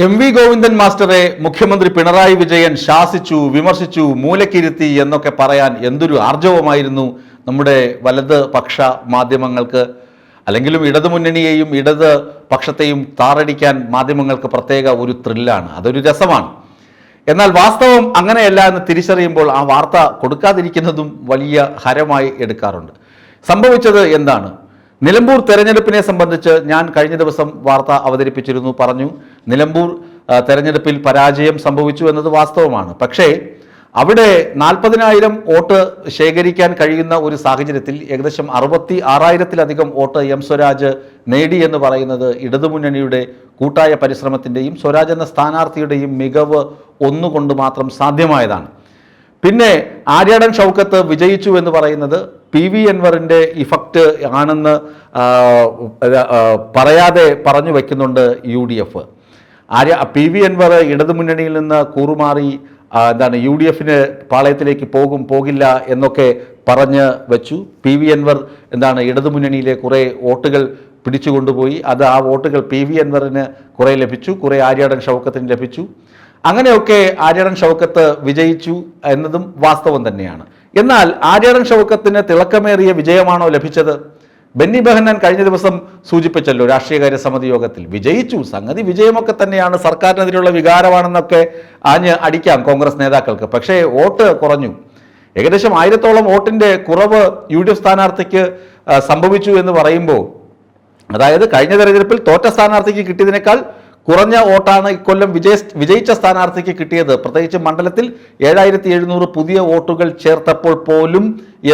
MV. Govindan മാസ്റ്ററെ മുഖ്യമന്ത്രി പിണറായി വിജയൻ ശാസിച്ചു, വിമർശിച്ചു, മൂലക്കിരുത്തി എന്നൊക്കെ പറയാൻ എന്തൊരു ആർജവമായിരുന്നു നമ്മുടെ വലത് പക്ഷ മാധ്യമങ്ങൾക്ക്. അല്ലെങ്കിലും ഇടതുമുന്നണിയെയും ഇടത് പക്ഷത്തെയും താറടിക്കാൻ മാധ്യമങ്ങൾക്ക് പ്രത്യേക ഒരു ത്രില്ലാണ്, അതൊരു രസമാണ്. എന്നാൽ വാസ്തവം അങ്ങനെയല്ല എന്ന് തിരിച്ചറിയുമ്പോൾ ആ വാർത്ത കൊടുക്കാതിരിക്കുന്നതും വലിയ ഹരമായി എടുക്കാറുണ്ട്. സംഭവിച്ചത് എന്താണ്? നിലമ്പൂർ തെരഞ്ഞെടുപ്പിനെ സംബന്ധിച്ച് ഞാൻ കഴിഞ്ഞ ദിവസം വാർത്ത അവതരിപ്പിച്ചിരുന്നു. പറഞ്ഞു നിലമ്പൂർ തെരഞ്ഞെടുപ്പിൽ പരാജയം സംഭവിച്ചു എന്നത് വാസ്തവമാണ്. പക്ഷേ അവിടെ 40,000 വോട്ട് ശേഖരിക്കാൻ കഴിയുന്ന ഒരു സാഹചര്യത്തിൽ ഏകദേശം 66,000-ലധികം വോട്ട് എം സ്വരാജ് നേടി എന്ന് പറയുന്നത് ഇടതുമുന്നണിയുടെ കൂട്ടായ പരിശ്രമത്തിൻ്റെയും സ്വരാജ് എന്ന സ്ഥാനാർത്ഥിയുടെയും മികവ് ഒന്നുകൊണ്ട് മാത്രം സാധ്യമായതാണ്. പിന്നെ ആര്യാടൻ ഷൗക്കത്ത് വിജയിച്ചു എന്ന് പറയുന്നത് PV അൻവറിൻ്റെ ഇഫക്റ്റ് ആണെന്ന് പറയാതെ പറഞ്ഞു വയ്ക്കുന്നുണ്ട് UDF. PV അൻവർ ഇടതുമുന്നണിയിൽ നിന്ന് കൂറുമാറി UDF പാളയത്തിലേക്ക് പോകില്ല എന്നൊക്കെ പറഞ്ഞ് വെച്ചു. PV അൻവർ ഇടതുമുന്നണിയിലെ കുറേ വോട്ടുകൾ പിടിച്ചുകൊണ്ടുപോയി. ആ വോട്ടുകൾ PV അൻവറിന് കുറേ ലഭിച്ചു, കുറേ ആര്യാടൻ ഷൗക്കത്തിന് ലഭിച്ചു. അങ്ങനെയൊക്കെ ആര്യാടൻ ഷൗക്കത്ത് വിജയിച്ചു എന്നതും വാസ്തവം തന്നെയാണ്. എന്നാൽ ആര്യാടൻ ഷൗക്കത്തിന് തിളക്കമേറിയ വിജയമാണോ ലഭിച്ചത്? ബെന്നി ബെഹന്നാൻ കഴിഞ്ഞ ദിവസം സൂചിപ്പിച്ചല്ലോ രാഷ്ട്രീയകാര്യ സമിതി യോഗത്തിൽ. വിജയിച്ചു, സംഗതി വിജയമൊക്കെ തന്നെയാണ്, സർക്കാരിനെതിരെയുള്ള വികാരമാണെന്നൊക്കെ അടിക്കാം കോൺഗ്രസ് നേതാക്കൾക്ക്. പക്ഷേ വോട്ട് കുറഞ്ഞു. ഏകദേശം 1000-ഓളം വോട്ടിൻ്റെ കുറവ് UDF സ്ഥാനാർത്ഥിക്ക് സംഭവിച്ചു എന്ന് പറയുമ്പോൾ, അതായത് കഴിഞ്ഞ തെരഞ്ഞെടുപ്പിൽ തോറ്റ സ്ഥാനാർത്ഥിക്ക് കിട്ടിയതിനേക്കാൾ കുറഞ്ഞ വോട്ടാണ് ഇക്കൊല്ലം വിജയിച്ച സ്ഥാനാർത്ഥിക്ക് കിട്ടിയത്. പ്രത്യേകിച്ച് മണ്ഡലത്തിൽ 7700 പുതിയ വോട്ടുകൾ ചേർത്തപ്പോൾ പോലും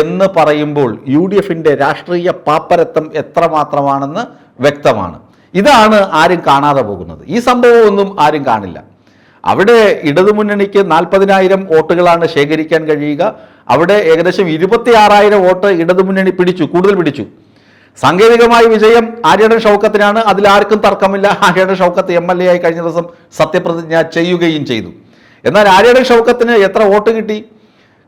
എന്ന് പറയുമ്പോൾ UDFിൻ്റെ രാഷ്ട്രീയ പാപ്പരത്വം എത്രമാത്രമാണെന്ന് വ്യക്തമാണ്. ഇതാണ് ആരും കാണാതെ പോകുന്നത്. ഈ സംഭവമൊന്നും ആരും കാണില്ല. അവിടെ ഇടതുമുന്നണിക്ക് 40,000 വോട്ടുകളാണ് ശേഖരിക്കാൻ കഴിയുക. അവിടെ ഏകദേശം 26,000 വോട്ട് ഇടതുമുന്നണി കൂടുതൽ പിടിച്ചു. സാങ്കേതികമായ വിജയം ആര്യാടൻ ഷൗക്കത്തിനാണ്, അതിലാർക്കും തർക്കമില്ല. ആര്യാടൻ ഷൗക്കത്ത് MLA ആയി കഴിഞ്ഞ ദിവസം സത്യപ്രതിജ്ഞ ചെയ്യുകയും ചെയ്തു. എന്നാൽ ആര്യാടൻ ഷൗക്കത്തിന് എത്ര വോട്ട് കിട്ടി?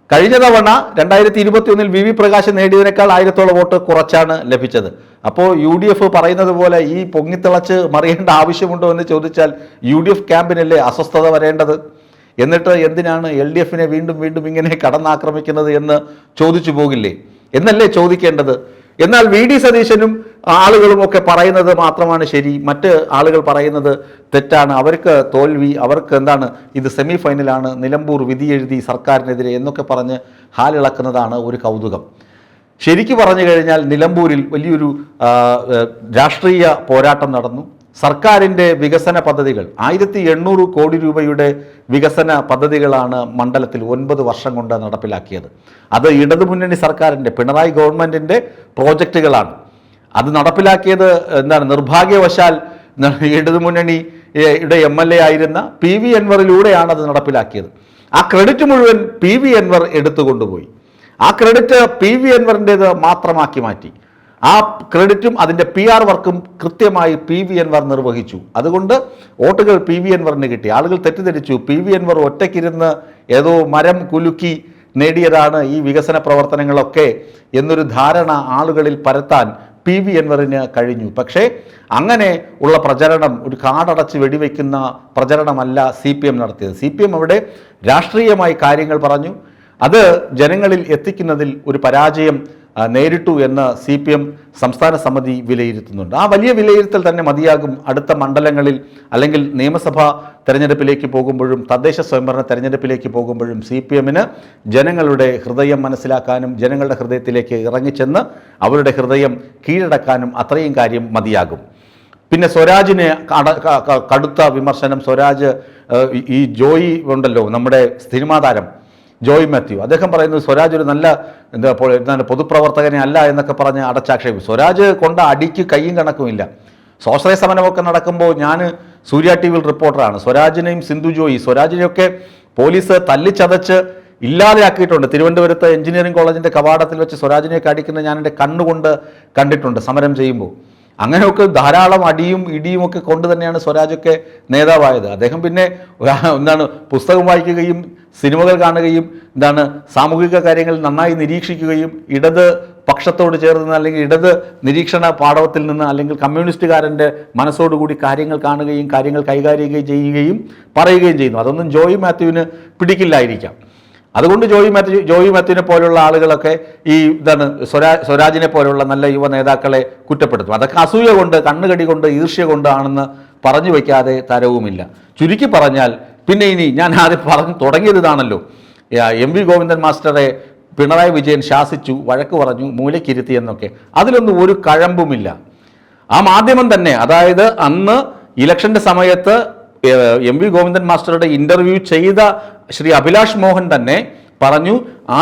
കഴിഞ്ഞ തവണ 2021 VV പ്രകാശ് നേടിയതിനേക്കാൾ 1000-ഓളം വോട്ട് കുറച്ചാണ് ലഭിച്ചത്. അപ്പോൾ UDF പറയുന്നത് പോലെ ഈ പൊങ്ങിത്തിളച്ച് മറിയേണ്ട ആവശ്യമുണ്ടോ എന്ന് ചോദിച്ചാൽ UDF ക്യാമ്പിനല്ലേ അസ്വസ്ഥത വരേണ്ടത്? എന്നിട്ട് എന്തിനാണ് LDFനെ വീണ്ടും ഇങ്ങനെ കടന്നാക്രമിക്കുന്നത് എന്ന് ചോദിച്ചു പോകില്ലേ എന്നല്ലേ ചോദിക്കേണ്ടത്? എന്നാൽ VD സതീശനും ആളുകളും ഒക്കെ പറയുന്നത് മാത്രമാണ് ശരി, മറ്റ് ആളുകൾ പറയുന്നത് തെറ്റാണ്. അവർക്ക് തോൽവി, അവർക്ക് ഇത് സെമി ഫൈനലാണ്, നിലമ്പൂർ വിധിയെഴുതി സർക്കാരിനെതിരെ എന്നൊക്കെ പറഞ്ഞ് ഹാലിളക്കുന്നതാണ് ഒരു കൗതുകം. ശരിക്കു പറഞ്ഞു കഴിഞ്ഞാൽ നിലമ്പൂരിൽ വലിയൊരു രാഷ്ട്രീയ പോരാട്ടം നടന്നു. സർക്കാരിൻ്റെ വികസന പദ്ധതികൾ 1800 കോടി രൂപയുടെ വികസന പദ്ധതികളാണ് മണ്ഡലത്തിൽ 9 വർഷം കൊണ്ട് നടപ്പിലാക്കിയത്. അത് ഇടതുമുന്നണി സർക്കാരിൻ്റെ പിണറായി ഗവൺമെൻറ്റിൻ്റെ പ്രോജക്റ്റുകളാണ്. അത് നടപ്പിലാക്കിയത് നിർഭാഗ്യവശാൽ ഇടതുമുന്നണിയുടെ MLA ആയിരുന്ന PV അൻവറിലൂടെയാണ് അത് നടപ്പിലാക്കിയത്. ആ ക്രെഡിറ്റ് മുഴുവൻ PV അൻവർ എടുത്തുകൊണ്ടുപോയി. ആ ക്രെഡിറ്റ് PV അൻവറിൻ്റേത് മാത്രമാക്കി മാറ്റി. ആ ക്രെഡിറ്റും അതിൻ്റെ PR വർക്കും കൃത്യമായി PV അൻവർ നിർവഹിച്ചു. അതുകൊണ്ട് വോട്ടുകൾ PV അൻവറിന് കിട്ടി. ആളുകൾ തെറ്റിദ്ധരിച്ചു PV അൻവർ ഒറ്റയ്ക്കിരുന്ന് ഏതോ മരം കുലുക്കി നേടിയതാണ് ഈ വികസന പ്രവർത്തനങ്ങളൊക്കെ എന്നൊരു ധാരണ ആളുകളിൽ പരത്താൻ PV അൻവറിന് കഴിഞ്ഞു. പക്ഷേ അങ്ങനെ ഉള്ള പ്രചരണം, ഒരു കാടടച്ച് വെടിവെക്കുന്ന പ്രചരണമല്ല CPM നടത്തിയത്. CPM അവിടെ രാഷ്ട്രീയമായി കാര്യങ്ങൾ പറഞ്ഞു. അത് ജനങ്ങളിൽ എത്തിക്കുന്നതിൽ ഒരു പരാജയം നേരിട്ടു എന്ന് CPM സംസ്ഥാന സമിതി വിലയിരുത്തുന്നുണ്ട്. ആ വലിയ വിലയിരുത്തൽ തന്നെ മതിയാകും അടുത്ത മണ്ഡലങ്ങളിൽ, അല്ലെങ്കിൽ നിയമസഭാ തെരഞ്ഞെടുപ്പിലേക്ക് പോകുമ്പോഴും തദ്ദേശ സ്വയംഭരണ തെരഞ്ഞെടുപ്പിലേക്ക് പോകുമ്പോഴും CPMന് ജനങ്ങളുടെ ഹൃദയം മനസ്സിലാക്കാനും ജനങ്ങളുടെ ഹൃദയത്തിലേക്ക് ഇറങ്ങിച്ചെന്ന് അവരുടെ ഹൃദയം കീഴടക്കാനും അത്രയും കാര്യം മതിയാകും. പിന്നെ സ്വരാജിന് കടുത്ത വിമർശനം. സ്വരാജ് ഈ ജോയി ഉണ്ടല്ലോ, നമ്മുടെ സിനിമാ താരം ജോയ് മാത്യു, അദ്ദേഹം പറയുന്നത് സ്വരാജ് ഒരു നല്ല പൊതുപ്രവർത്തകനെ അല്ല എന്നൊക്കെ പറഞ്ഞ് അടച്ചാക്ഷേപിച്ചു. സ്വരാജ് കൊണ്ട അടിക്ക് കയ്യും കണക്കുമില്ല. സ്വാശ്രയ സമരമൊക്കെ നടക്കുമ്പോൾ ഞാൻ സൂര്യ TV റിപ്പോർട്ടറാണ്. സ്വരാജിനെയും സ്വരാജിനെയൊക്കെ പോലീസ് തല്ലിച്ചതച്ച് ഇല്ലാതെയാക്കിയിട്ടുണ്ട്. തിരുവനന്തപുരത്ത് എഞ്ചിനീയറിംഗ് കോളേജിൻ്റെ കവാടത്തിൽ വെച്ച് സ്വരാജിനെയൊക്കെ അടിക്കുന്നത് ഞാൻ എൻ്റെ കണ്ണുകൊണ്ട് കണ്ടിട്ടുണ്ട് സമരം ചെയ്യുമ്പോൾ. അങ്ങനെയൊക്കെ ധാരാളം അടിയും ഇടിയും ഒക്കെ കൊണ്ട് തന്നെയാണ് സ്വരാജൊക്കെ നേതാവായത്. അദ്ദേഹം പിന്നെ പുസ്തകം വായിക്കുകയും സിനിമകൾ കാണുകയും സാമൂഹിക കാര്യങ്ങൾ നന്നായി നിരീക്ഷിക്കുകയും ഇടത് പക്ഷത്തോട് ചേർന്ന് അല്ലെങ്കിൽ ഇടത് നിരീക്ഷണ പാടവത്തിൽ നിന്ന് അല്ലെങ്കിൽ കമ്മ്യൂണിസ്റ്റുകാരൻ്റെ മനസ്സോടുകൂടി കാര്യങ്ങൾ കാണുകയും കാര്യങ്ങൾ കൈകാര്യം ചെയ്യുകയും പറയുകയും ചെയ്യുന്നു. അതൊന്നും ജോയി മാത്യുവിന് പിടിക്കില്ലായിരിക്കാം. അതുകൊണ്ട് ജോയി മാത്യുവിനെ പോലുള്ള ആളുകളൊക്കെ ഈ സ്വരാജിനെ പോലുള്ള നല്ല യുവ നേതാക്കളെ കുറ്റപ്പെടുത്തും. അതൊക്കെ അസൂയ കൊണ്ട്, കണ്ണുകടി കൊണ്ട്, ഈർഷ്യ കൊണ്ടാണെന്ന് പറഞ്ഞു വയ്ക്കാതെ തരവുമില്ല. ചുരുക്കി പറഞ്ഞാൽ പിന്നെ ഇനി ഞാൻ ആദ്യം പറഞ്ഞു തുടങ്ങിയതാണല്ലോ, എം വി ഗോവിന്ദൻ മാസ്റ്ററെ പിണറായി വിജയൻ ശാസിച്ചു, വഴക്ക് പറഞ്ഞു, മൂലക്കിരുത്തി എന്നൊക്കെ. അതിലൊന്നും ഒരു കഴമ്പുമില്ല. ആ മാധ്യമം തന്നെ, അതായത് അന്ന് ഇലക്ഷൻ്റെ സമയത്ത് എം വി ഗോവിന്ദൻ മാസ്റ്ററുടെ ഇൻ്റർവ്യൂ ചെയ്ത ശ്രീ അഭിലാഷ് മോഹൻ തന്നെ പറഞ്ഞു,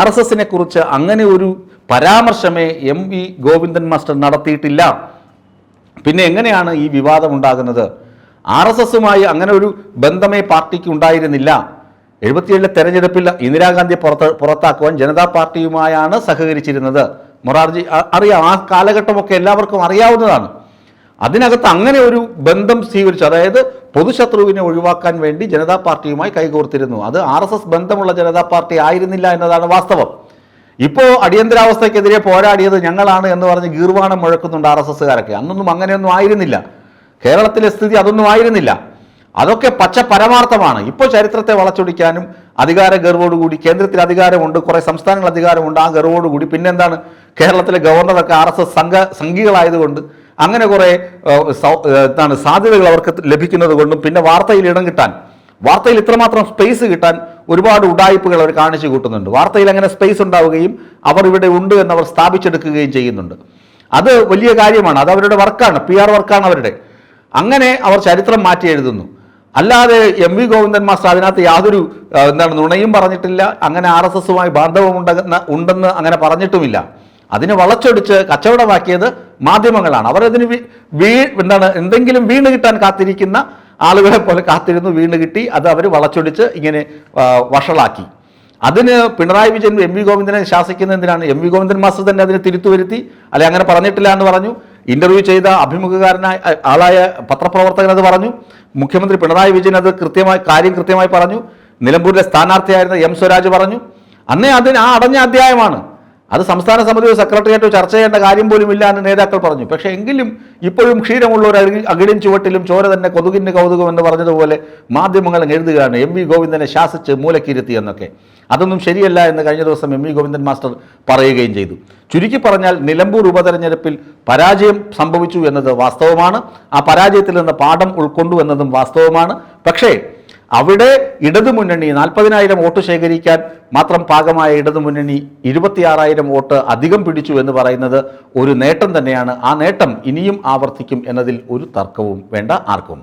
RSSനെ കുറിച്ച് അങ്ങനെ ഒരു പരാമർശമേ എം വി ഗോവിന്ദൻ മാസ്റ്റർ നടത്തിയിട്ടില്ല. പിന്നെ എങ്ങനെയാണ് ഈ വിവാദം ഉണ്ടാകുന്നത്? RSSുമായി അങ്ങനെ ഒരു ബന്ധമേ പാർട്ടിക്ക് ഉണ്ടായിരുന്നില്ല. 77 തെരഞ്ഞെടുപ്പിൽ ഇന്ദിരാഗാന്ധിയെ പുറത്താക്കുവാൻ ജനതാ പാർട്ടിയുമായാണ് സഹകരിച്ചിരുന്നത്. മൊറാർജി അറിയാം, ആ കാലഘട്ടമൊക്കെ എല്ലാവർക്കും അറിയാവുന്നതാണ്. അതിനകത്ത് അങ്ങനെ ഒരു ബന്ധം സ്വീകരിച്ചു, അതായത് പൊതുശത്രുവിനെ ഒഴിവാക്കാൻ വേണ്ടി ജനതാ പാർട്ടിയുമായി കൈകോർത്തിരുന്നു. അത് RSS ബന്ധമുള്ള ജനതാ പാർട്ടി ആയിരുന്നില്ല എന്നതാണ് വാസ്തവം. ഇപ്പോൾ അടിയന്തരാവസ്ഥയ്ക്കെതിരെ പോരാടിയത് ഞങ്ങളാണ് എന്ന് പറഞ്ഞ് ഗീർവാണം മുഴക്കുന്നുണ്ട് RSSകാരൊക്കെ. അന്നൊന്നും അങ്ങനെയൊന്നും ആയിരുന്നില്ല. കേരളത്തിലെ സ്ഥിതി അതൊന്നും ആയിരുന്നില്ല. അതൊക്കെ പച്ച പരമാർത്ഥമാണ്. ഇപ്പോൾ ചരിത്രത്തെ വളച്ചൊടിക്കാനും അധികാര ഗർവോടുകൂടി, കേന്ദ്രത്തിൽ അധികാരമുണ്ട്, കുറേ സംസ്ഥാനങ്ങൾ അധികാരമുണ്ട്, ആ ഗർവോടുകൂടി പിന്നെന്താണ് കേരളത്തിലെ ഗവർണറൊക്കെ RSS സംഘികളായതുകൊണ്ട് അങ്ങനെ കുറേ സാധ്യതകൾ അവർക്ക് ലഭിക്കുന്നത് കൊണ്ടും പിന്നെ വാർത്തയിൽ ഇടം കിട്ടാൻ, വാർത്തയിൽ ഇത്രമാത്രം സ്പേസ് കിട്ടാൻ ഒരുപാട് ഉഡായിപ്പുകൾ അവർ കാണിച്ചു കൂട്ടുന്നുണ്ട്. വാർത്തയിൽ അങ്ങനെ സ്പേസ് ഉണ്ടാവുകയും അവർ ഇവിടെ ഉണ്ട് എന്നവർ സ്ഥാപിച്ചെടുക്കുകയും ചെയ്യുന്നുണ്ട്. അത് വലിയ കാര്യമാണ്. അത് അവരുടെ വർക്കാണ്, PR വർക്കാണ് അവരുടെ. അങ്ങനെ അവർ ചരിത്രം മാറ്റി എഴുതുന്നു. അല്ലാതെ എം വി ഗോവിന്ദൻ മാസ്റ്റർ അതിനകത്ത് യാതൊരു നുണയും പറഞ്ഞിട്ടില്ല. അങ്ങനെ RSSുമായി ഉണ്ടെന്ന് അങ്ങനെ പറഞ്ഞിട്ടുമില്ല. അതിനെ വളച്ചൊടിച്ച് കച്ചവടമാക്കിയത് മാധ്യമങ്ങളാണ്. അവരതിന് എന്തെങ്കിലും വീണ് കിട്ടാൻ കാത്തിരിക്കുന്ന ആളുകളെ പോലെ കാത്തിരുന്നു, വീണ് കിട്ടി. അത് അവർ വളച്ചൊടിച്ച് ഇങ്ങനെ വഷളാക്കി. അതിന് പിണറായി വിജയൻ എം വി ഗോവിന്ദനെ ശാസിക്കുന്ന എന്തിനാണ്? എം വി ഗോവിന്ദൻ മാസ്റ്റർ തന്നെ അതിനെ തിരുത്തുവരുത്തി, അല്ലെ അങ്ങനെ പറഞ്ഞിട്ടില്ല എന്ന് പറഞ്ഞു. ഇന്റർവ്യൂ ചെയ്ത അഭിമുഖകാരനായ ആളായ പത്രപ്രവർത്തകൻ അത് പറഞ്ഞു. മുഖ്യമന്ത്രി പിണറായി വിജയൻ അത് കൃത്യമായി പറഞ്ഞു. നിലമ്പൂരിലെ സ്ഥാനാർത്ഥിയായിരുന്ന M സ്വരാജ് പറഞ്ഞു. അന്നേ അതിന് ആ അടഞ്ഞ അധ്യായമാണ്. അത് സംസ്ഥാന സമിതിയോ സെക്രട്ടേറിയറ്റോ ചർച്ച ചെയ്യേണ്ട കാര്യം പോലും ഇല്ല എന്ന് നേതാക്കൾ പറഞ്ഞു. പക്ഷേ എങ്കിലും ഇപ്പോഴും ക്ഷീരമുള്ള ഒരു അകിടിൻ ചുവട്ടിലും ചോര തന്നെ കൊതുകിന് കൗതുകം എന്ന് പറഞ്ഞതുപോലെ മാധ്യമങ്ങൾ എഴുതുകയാണ് എം വി ഗോവിന്ദനെ ശാസിച്ച് മൂലക്കിരുത്തി എന്നൊക്കെ. അതൊന്നും ശരിയല്ല എന്ന് കഴിഞ്ഞ ദിവസം എം വി ഗോവിന്ദൻ മാസ്റ്റർ പറയുകയും ചെയ്തു. ചുരുക്കി പറഞ്ഞാൽ നിലമ്പൂർ ഉപതെരഞ്ഞെടുപ്പിൽ പരാജയം സംഭവിച്ചു എന്നത് വാസ്തവമാണ്. ആ പരാജയത്തിൽ നിന്ന് പാഠം ഉൾക്കൊണ്ടു എന്നതും വാസ്തവമാണ്. പക്ഷേ അവിടെ ഇടതുമുന്നണി 40,000 വോട്ട് ശേഖരിക്കാൻ മാത്രം പാകമായ ഇടതുമുന്നണി 26,000 വോട്ട് അധികം പിടിച്ചു എന്ന് പറയുന്നത് ഒരു നേട്ടം തന്നെയാണ്. ആ നേട്ടം ഇനിയും ആവർത്തിക്കും എന്നതിൽ ഒരു തർക്കവും വേണ്ട ആർക്കും.